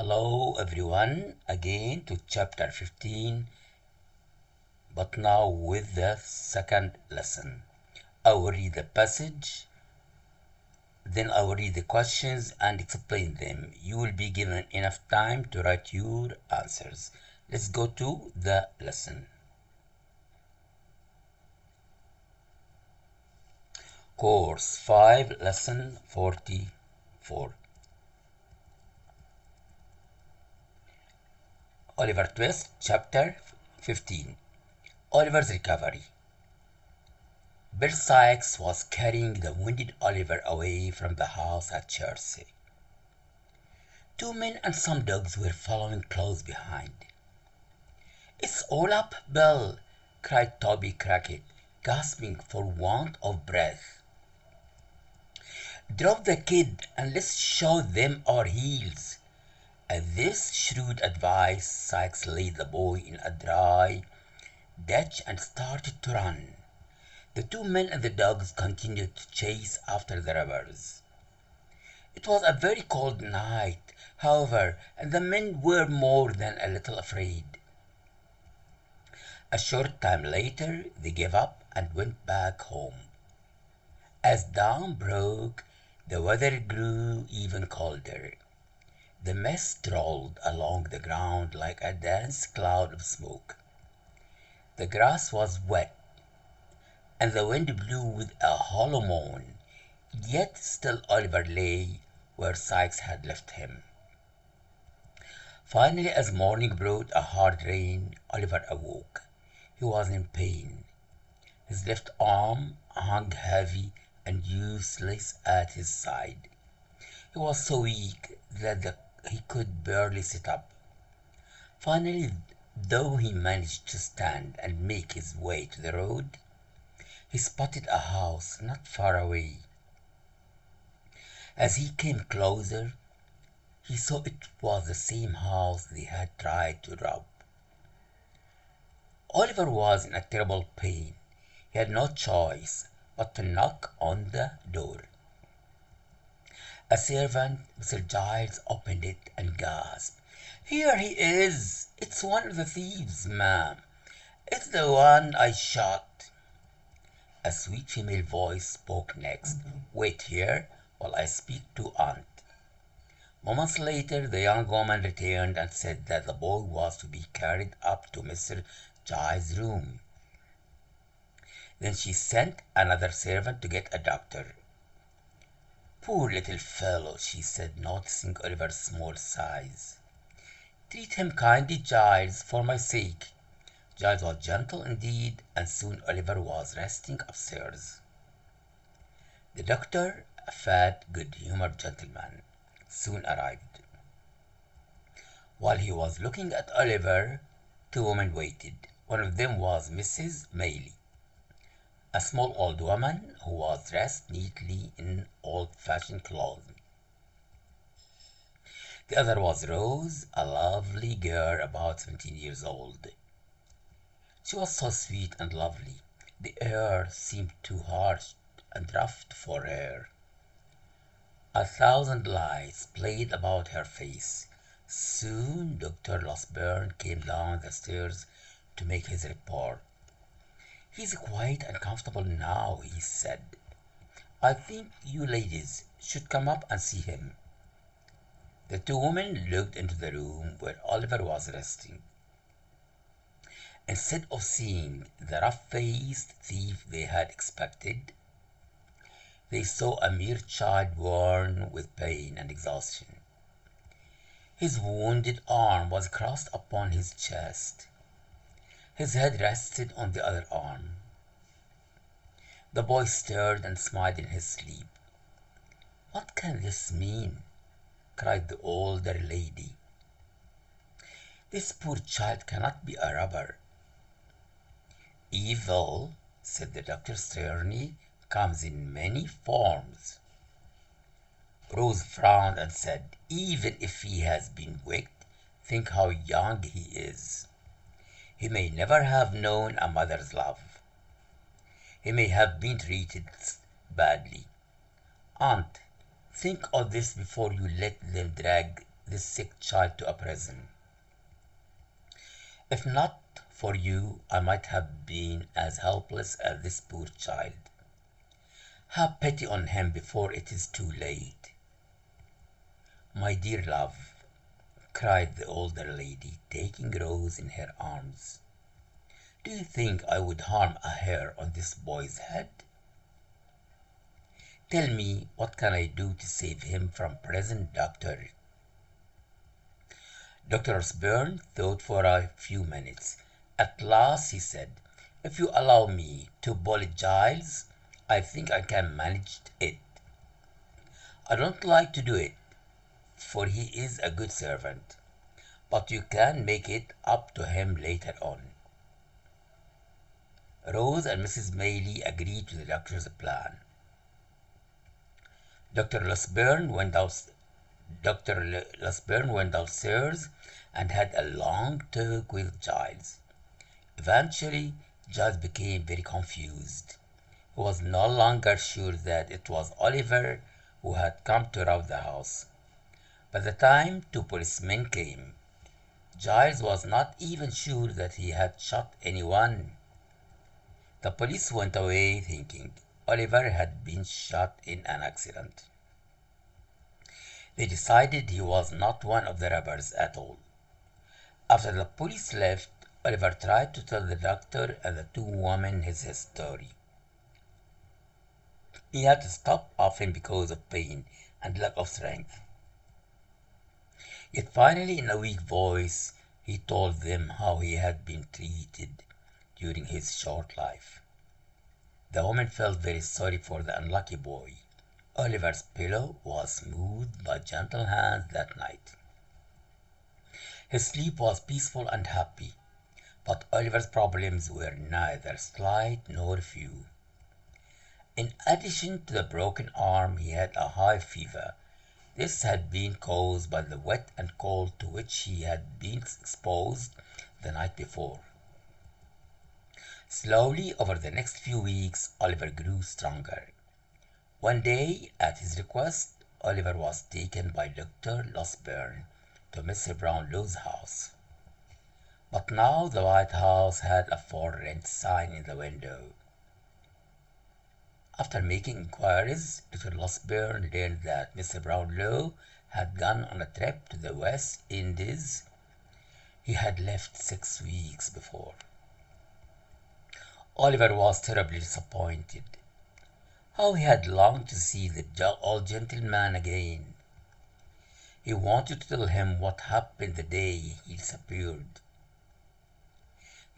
Hello everyone, again to chapter 15, but now with the second lesson. I will read the passage, then I will read the questions and explain them. You will be given enough time to write your answers. Let's go to the lesson. Course 5, lesson 44. Oliver Twist, chapter 15. Oliver's recovery. Bill Sikes was carrying the wounded Oliver away from the house at Chertsey. Two men and some dogs were following close behind. "It's all up, Bill!" cried Toby Crackit, gasping for want of breath. "Drop the kid and let's show them our heels." At this shrewd advice, Sikes laid the boy in a dry ditch and started to run. The two men and the dogs continued to chase after the robbers. It was a very cold night, however, and the men were more than a little afraid. A short time later, they gave up and went back home. As dawn broke, the weather grew even colder. The mist rolled along the ground like a dense cloud of smoke. The grass was wet, and the wind blew with a hollow moan, yet still Oliver lay where Sikes had left him. Finally, as morning brought a hard rain, Oliver awoke. He was in pain. His left arm hung heavy and useless at his side. He was so weak that he could barely sit up. Finally, though he managed to stand and make his way to the road, he spotted a house not far away. As he came closer, he saw it was the same house they had tried to rob. Oliver was in a terrible pain. He had no choice but to knock on the door. A servant, Mr. Giles, opened it and gasped. "Here he is! It's one of the thieves, ma'am. It's the one I shot." A sweet female voice spoke next. "Wait here while I speak to Aunt." Moments later, the young woman returned and said that the boy was to be carried up to Mr. Giles' room. Then she sent another servant to get a doctor. "Poor little fellow," she said, noticing Oliver's small size. "Treat him kindly, Giles, for my sake." Giles was gentle indeed, and soon Oliver was resting upstairs. The doctor, a fat, good-humored gentleman, soon arrived. While he was looking at Oliver, two women waited. One of them was Mrs. Maylie, a small old woman who was dressed neatly in old-fashioned clothing. The other was Rose, a lovely girl about 17 years old. She was so sweet and lovely. The air seemed too harsh and rough for her. A thousand lights played about her face. Soon Dr. Losberne came down the stairs to make his report. "He's quiet and comfortable now," he said. "I think you ladies should come up and see him." The two women looked into the room where Oliver was resting. Instead of seeing the rough-faced thief they had expected, they saw a mere child worn with pain and exhaustion. His wounded arm was crossed upon his chest. His head rested on the other arm. The boy stirred and smiled in his sleep. "What can this mean?" cried the older lady. "This poor child cannot be a robber." "Evil," said the doctor sternly, "comes in many forms." Rose frowned and said, "Even if he has been wicked, think how young he is. He may never have known a mother's love. He may have been treated badly. Aunt, think of this before you let them drag this sick child to a prison. If not for you, I might have been as helpless as this poor child. Have pity on him before it is too late." "My dear love," cried the older lady, taking Rose in her arms, "do you think I would harm a hair on this boy's head? Tell me, what can I do to save him from prison, doctor?" Dr. Osborne thought for a few minutes. At last he said, "If you allow me to bully Giles, I think I can manage it. I don't like to do it, for he is a good servant, but you can make it up to him later on." Rose and Mrs. Maylie agreed to the doctor's plan. Dr. Losberne went downstairs and had a long talk with Giles. Eventually, Giles became very confused. He was no longer sure that it was Oliver who had come to rob the house. By the time two policemen came, Giles was not even sure that he had shot anyone. The police went away thinking Oliver had been shot in an accident. They decided he was not one of the robbers at all. After the police left, Oliver tried to tell the doctor and the two women his story. He had to stop laughing because of pain and lack of strength. Yet finally, in a weak voice, he told them how he had been treated during his short life. The woman felt very sorry for the unlucky boy. Oliver's pillow was smoothed by gentle hands that night. His sleep was peaceful and happy, but Oliver's problems were neither slight nor few. In addition to the broken arm, he had a high fever. This had been caused by the wet and cold to which he had been exposed the night before. Slowly, over the next few weeks, Oliver grew stronger. One day, at his request, Oliver was taken by Dr. Losberne to Mr. Brownlow's house. But now the White House had a "for rent" sign in the window. After making inquiries, Dr. Losberne learned that Mr. Brownlow had gone on a trip to the West Indies. He had left 6 weeks before. Oliver was terribly disappointed. How he had longed to see the old gentleman again. He wanted to tell him what happened the day he disappeared.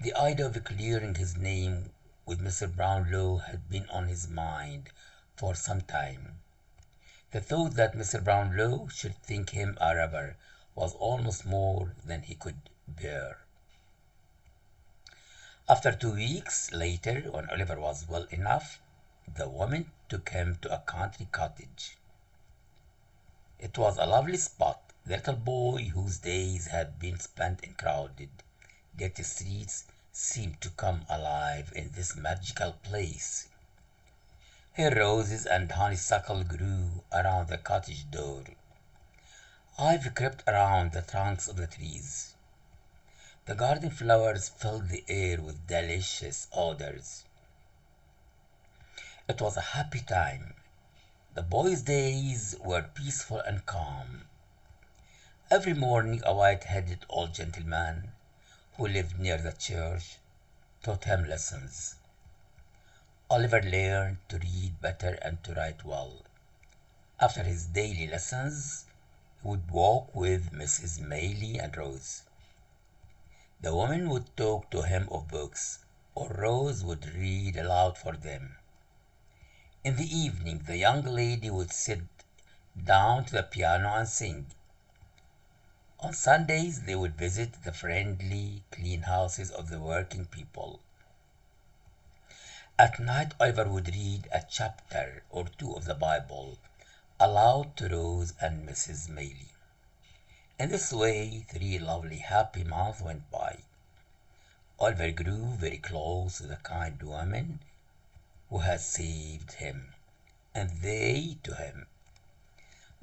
The idea of clearing his name with Mr. Brownlow had been on his mind for some time. The thought that Mr. Brownlow should think him a robber was almost more than he could bear. After 2 weeks later, when Oliver was well enough, the woman took him to a country cottage. It was a lovely spot. The little boy, whose days had been spent in crowded, dirty streets, seemed to come alive in this magical place. Here roses and honeysuckle grew around the cottage door. Ivy crept around the trunks of the trees. The garden flowers filled the air with delicious odors. It was a happy time. The boy's days were peaceful and calm. Every morning a white-headed old gentleman who lived near the church taught him lessons. Oliver learned to read better and to write well. After his daily lessons, he would walk with Mrs. Maylie and Rose. The woman would talk to him of books, or Rose would read aloud for them. In the evening, the young lady would sit down to the piano and sing. On Sundays, they would visit the friendly, clean houses of the working people. At night, Oliver would read a chapter or two of the Bible aloud to Rose and Mrs. Maylie. In this way, 3 lovely, happy months went by. Oliver grew very close to the kind woman who had saved him, and they to him.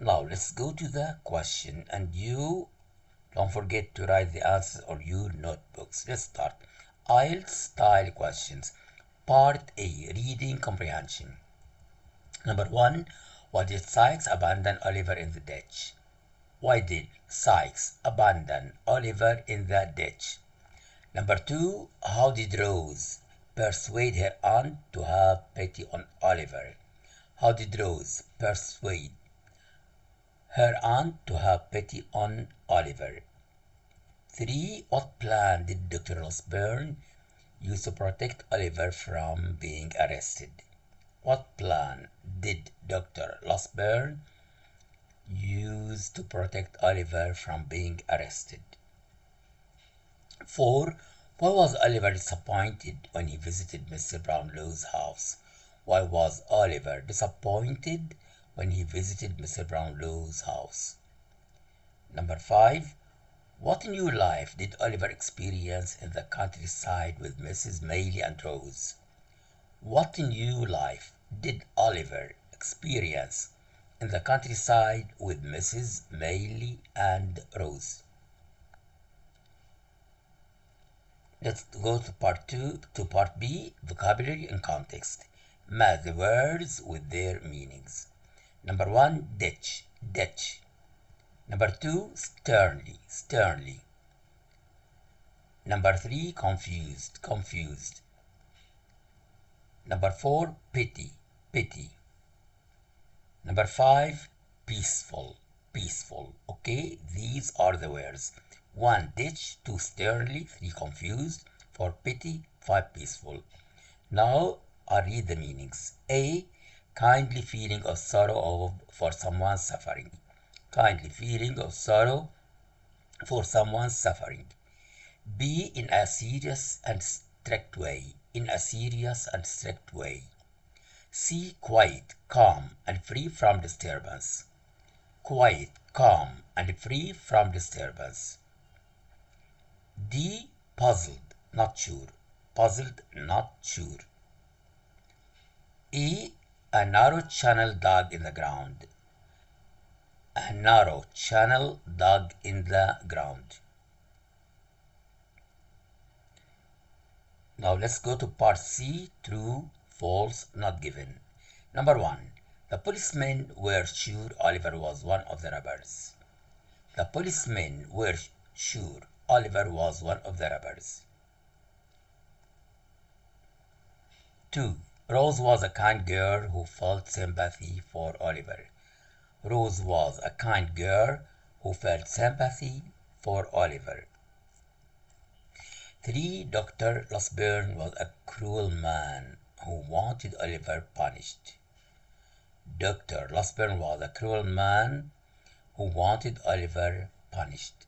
Now let's go to the question, and you don't forget to write the answers on your notebooks. Let's start. IELTS style questions. Part A, reading comprehension. Number 1, why did Sykes abandon Oliver in the ditch? Why did Sykes abandon Oliver in the ditch? Number 2, how did Rose persuade her aunt to have pity on Oliver? How did Rose persuade her aunt to have pity on Oliver? 3, what plan did Dr. Osborne use to protect Oliver from being arrested? What plan did Dr. Osborne use to protect Oliver from being arrested? 4, why was Oliver disappointed when he visited Mr. Brownlow's house? Why was Oliver disappointed when he visited Mr. Brownlow's house? Number 5, what new life did Oliver experience in the countryside with Mrs. Maylie and Rose? What new life did Oliver experience in the countryside with Mrs. Maylie and Rose? Let's go to part B, vocabulary and context. Match the words with their meanings. Number 1, ditch, ditch. Number 2, sternly, sternly. Number 3, confused, confused. Number 4, pity, pity. Number 5, peaceful, peaceful. Okay, these are the words. 1, ditch. 2, sternly. 3, confused. 4, pity. 5, peaceful. Now I read the meanings. A, kindly feeling of sorrow for someone suffering. Kindly feeling of sorrow for someone suffering. B, in a serious and strict way. In a serious and strict way. C, quiet, calm, and free from disturbance. Quiet, calm, and free from disturbance. D, puzzled, not sure. Puzzled, not sure. E, a narrow channel dug in the ground. A narrow channel dug in the ground. Now let's go to part C, true, false, not given. Number 1, the policemen were sure Oliver was one of the robbers. The policemen were sure Oliver was one of the robbers. 2, Rose was a kind girl who felt sympathy for Oliver. Rose was a kind girl who felt sympathy for Oliver. 3, Dr. Osborne was a cruel man who wanted Oliver punished. Dr. Osborne was a cruel man who wanted Oliver punished.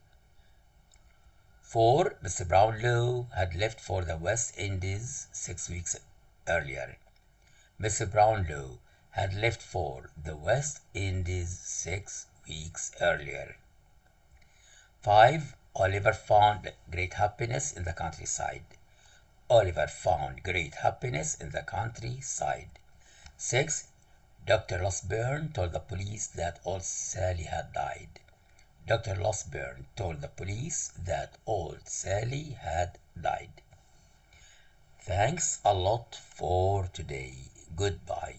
4, Mr. Brownlow had left for the West Indies 6 weeks earlier. Mr. Brownlow had left for the West Indies 6 weeks earlier. 5, Oliver found great happiness in the countryside. Oliver found great happiness in the countryside. 6, Dr. Osborne told the police that old Sally had died. Dr. Osborne told the police that old Sally had died. Thanks a lot for today. Goodbye.